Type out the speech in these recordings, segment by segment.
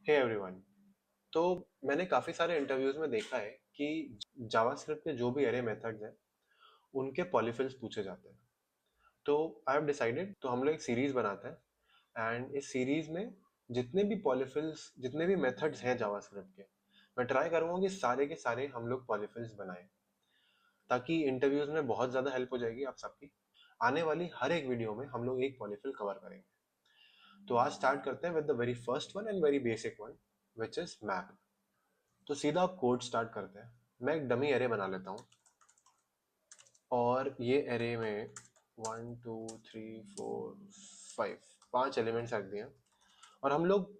Hey everyone. तो मैंने काफ़ी सारे इंटरव्यूज में देखा है कि जावास्क्रिप्ट के जो भी एरे मेथड्स हैं उनके पॉलीफिल्स पूछे जाते हैं। तो आई हैव डिसाइडेड, तो हम लोग एक सीरीज बनाते हैं एंड इस सीरीज में जितने भी पॉलीफिल्स, जितने भी मेथड्स हैं जावास्क्रिप्ट के, मैं ट्राई करूंगा कि सारे के सारे हम लोग पॉलीफिल्स बनाएं, ताकि इंटरव्यूज में बहुत ज़्यादा हेल्प हो जाएगी आप सबकी। आने वाली हर एक वीडियो में हम लोग एक पॉलीफिल कवर करेंगे। तो आज स्टार्ट करते हैं with the very first one and very basic one, which is map. तो सीधा आप कोड स्टार्ट करते हैं। मैं एक डमी एरे बना लेता हूँ और ये एरे में 1 2 3 4 5 5 एलिमेंट्स रख दिए। और हम लोग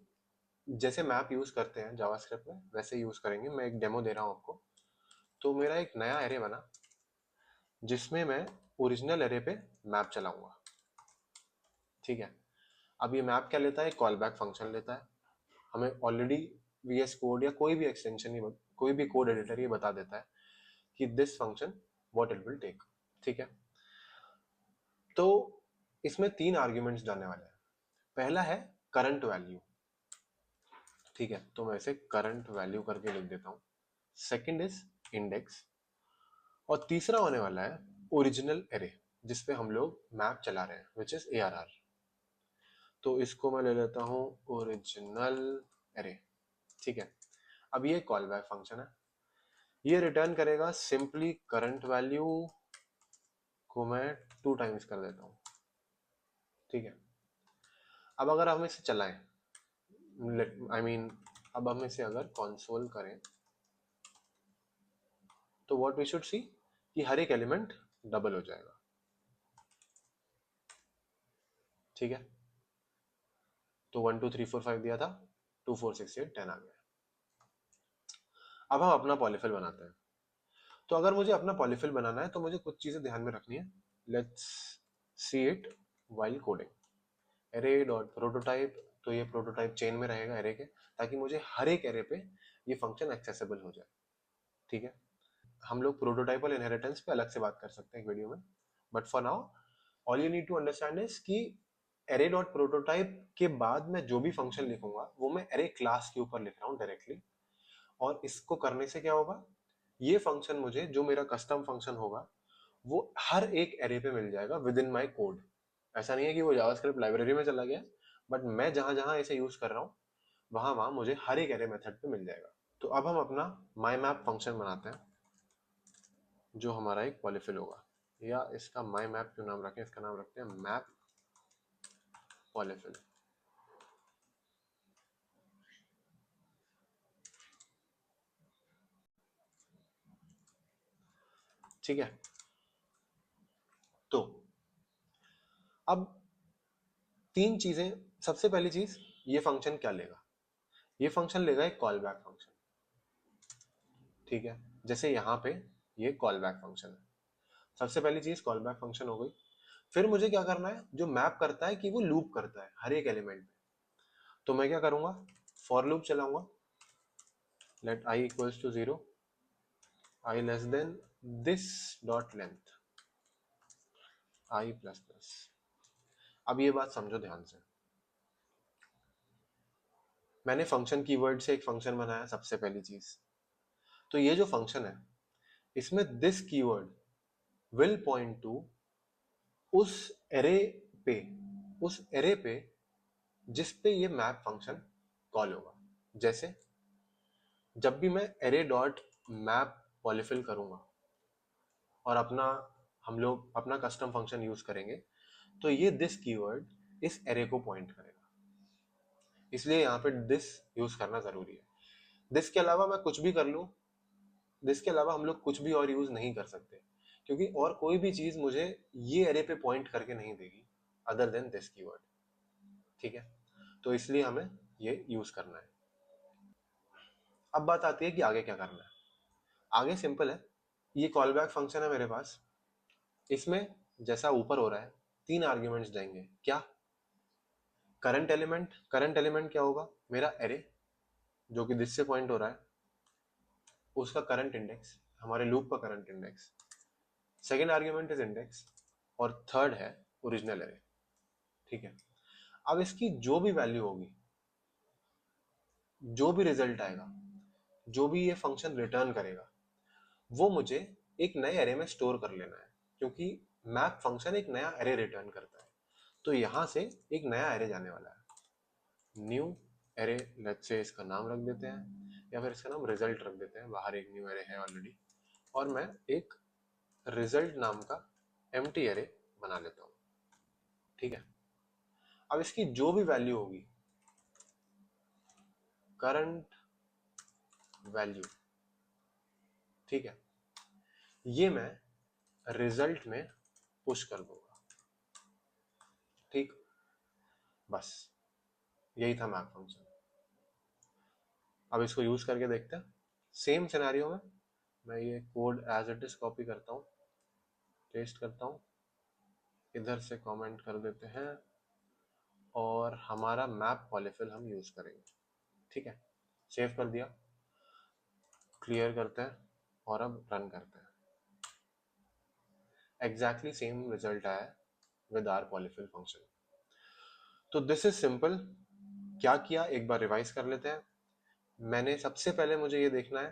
जैसे मैप यूज करते हैं जावास्क्रिप्ट में वैसे यूज करेंगे। मैं एक डेमो दे रहा हूँ आपको। तो मेरा एक नया एरे बना जिसमें मैं ओरिजिनल एरे पे मैप चलाऊंगा। ठीक है। अब ये मैप क्या लेता है? कॉल बैक फंक्शन लेता है। हमें ऑलरेडी VS कोड या कोई भी एक्सटेंशन ही, कोई भी कोड एडिटर ये बता देता है कि this function what it will take. ठीक है। तो इसमें 3 आर्ग्यूमेंट्स जाने वाले हैं। पहला है करंट वैल्यू। ठीक है, तो मैं इसे करंट वैल्यू करके लिख देता हूँ। सेकंड इज इंडेक्स, और तीसरा होने वाला है ओरिजिनल एरे जिसपे हम लोग मैप चला रहे हैं, विच इज ARR। तो इसको मैं ले लेता हूँ ओरिजिनल एरे। ठीक है। अब ये कॉल बैक फंक्शन है, ये रिटर्न करेगा सिंपली करंट वैल्यू को मैं 2 टाइम्स कर देता हूँ। ठीक है। अब अगर हम इसे चलाएं, अब हम इसे अगर कंसोल करें, तो व्हाट वी शुड सी कि हर एक एलिमेंट डबल हो जाएगा। ठीक है। तो 1 2 3 4 5 दिया था, 2 4 6 8 10 आ गया। अब हम अपना पॉलीफिल बनाते हैं। तो अगर मुझे अपना पॉलीफिल बनाना है तो मुझे कुछ चीजें ध्यान में रखनी है। Let's see it while coding. Array dot prototype, तो ये प्रोटोटाइप चेन में रहेगा एरे के, ताकि मुझे हर एक एरे पे ये फंक्शन एक्सेसिबल हो जाए। ठीक है। हम लोग प्रोटोटाइपल इनहेरिटेंस पे अलग से बात कर सकते हैं एक वीडियो में, but for now all you need to understand is कि एरे डॉट प्रोटोटाइप के बाद मैं जो भी फंक्शन लिखूंगा वो मैं एरे क्लास के ऊपर लिख रहा हूँ डायरेक्टली। और इसको करने से क्या होगा, ये फंक्शन मुझे, जो मेरा कस्टम फंक्शन होगा, वो हर एक एरे पे मिल जाएगा विद इन माई कोड। ऐसा नहीं है कि वो जावास्क्रिप्ट लाइब्रेरी में चला गया, बट मैं जहां जहां इसे यूज कर रहा हूँ वहां वहां मुझे हर एक एरे मेथड पे मिल जाएगा। तो अब हम अपना माई मैप फंक्शन बनाते हैं जो हमारा एक पॉलीफिल होगा, या इसका माई मैप क्यों नाम रखें, इसका नाम रखते हैं मैप पॉलीफिल। ठीक है। तो अब 3 चीजें। सबसे पहली चीज, ये फंक्शन क्या लेगा? ये फंक्शन लेगा एक कॉल बैक फंक्शन। ठीक है। जैसे यहाँ पे ये कॉल बैक फंक्शन है। सबसे पहली चीज कॉल बैक फंक्शन हो गई। फिर मुझे क्या करना है, जो मैप करता है कि वो लूप करता है हर एक एलिमेंट पे। तो मैं क्या करूंगा, फॉर लूप चलाऊंगा। Let i equals to 0, i less than this dot length i plus plus. अब ये बात समझो ध्यान से। मैंने फंक्शन कीवर्ड से एक फंक्शन बनाया, सबसे पहली चीज। तो ये जो फंक्शन है इसमें this keyword will point two उस एरे पे, उस एरे पे जिस पे ये मैप फंक्शन कॉल होगा। जैसे जब भी मैं एरे डॉट मैप पॉलीफिल करूंगा और हम लोग अपना कस्टम फंक्शन यूज करेंगे, तो ये दिस कीवर्ड इस एरे को पॉइंट करेगा। इसलिए यहाँ पे दिस यूज करना जरूरी है। दिस के अलावा मैं कुछ भी कर लूँ, दिस के अलावा हम लोग कुछ भी और यूज नहीं कर सकते, क्योंकि और कोई भी चीज मुझे ये एरे पे पॉइंट करके नहीं देगी अदर देन दिस कीवर्ड। ठीक है। तो इसलिए हमें ये यूज करना है। अब बात आती है कि आगे क्या करना है। आगे सिंपल है। ये कॉल बैक फंक्शन है मेरे पास। इसमें जैसा ऊपर हो रहा है 3 आर्ग्यूमेंट्स देंगे। क्या? Current element. करंट एलिमेंट क्या होगा? मेरा एरे जो कि दिस से पॉइंट हो रहा है, उसका करंट इंडेक्स, हमारे लूप का current index. Second argument is index, और थर्ड है ओरिजिनल एरे। ठीक है। अब इसकी जो भी वैल्यू होगी, जो भी रिजल्ट आएगा, जो भी ये फंक्शन रिटर्न करेगा, वो मुझे एक नए एरे में स्टोर कर लेना है, क्योंकि मैप फंक्शन एक नया एरे रिटर्न करता है। तो यहां से एक नया एरे जाने वाला है, न्यू एरे, लेट्स से इसका नाम रख देते हैं, या फिर इसका नाम रिजल्ट रख देते हैं, बाहर एक न्यू एरे है ऑलरेडी, और मैं एक रिजल्ट नाम का एम्प्टी एरे बना लेता हूँ। ठीक है, अब इसकी जो भी वैल्यू होगी, करंट वैल्यू, ठीक है, ये मैं रिजल्ट में पुश कर दूंगा। ठीक, बस यही था मैप फंक्शन। अब इसको यूज करके देखते हैं। सेम सिनेरियो में मैं ये code as it is copy करता हूँ, पेस्ट करता हूँ, इधर से कमेंट कर देते हैं, और हमारा मैप पॉलीफिल हम यूज करेंगे। ठीक है, सेव कर दिया, क्लियर करते हैं, और अब रन करते हैं। एग्जैक्टली सेम रिजल्ट आया विद आर पॉलीफिल फंक्शन। तो दिस इज सिंपल। क्या किया, एक बार रिवाइज कर लेते हैं। मैंने सबसे पहले मुझे ये देखना है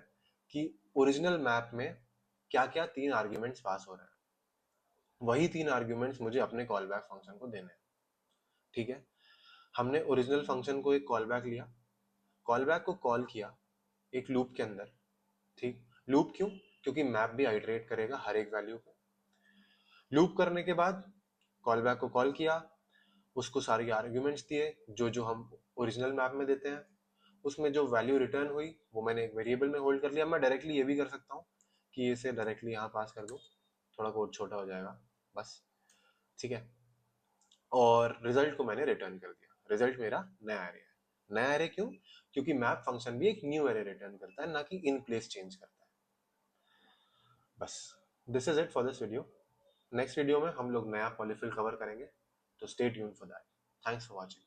कि ओरिजिनल मैप में क्या क्या 3 आर्ग्यूमेंट्स पास हो रहे हैं, वही 3 आर्ग्यूमेंट्स मुझे अपने कॉल बैक फंक्शन को देने हैं। ठीक है, हमने ओरिजिनल फंक्शन को एक कॉल बैक लिया, कॉल बैक को कॉल किया एक लूप के अंदर। ठीक, लूप क्यों? क्योंकि मैप भी आइटरेट करेगा हर एक वैल्यू पे। लूप करने के बाद कॉल बैक को कॉल किया, उसको सारी आर्ग्यूमेंट्स दिए जो जो हम ओरिजिनल मैप में देते हैं, उसमें जो वैल्यू रिटर्न हुई वो मैंने एक वेरिएबल में होल्ड कर लिया। मैं डायरेक्टली ये भी कर सकता हूँ कि इसे डायरेक्टली यहाँ पास कर दूँ, थोड़ा कोड छोटा हो जाएगा बस। ठीक है, और रिजल्ट को मैंने रिटर्न कर दिया। रिजल्ट मेरा नया एरे है। नया एरे क्यों? क्योंकि मैप फंक्शन भी एक न्यू एरे रिटर्न करता है, ना कि इन प्लेस चेंज करता है। बस, this is it for this video. Next video में हम लोग नया पॉलीफिल कवर करेंगे, तो stay tuned for that. Thanks for watching.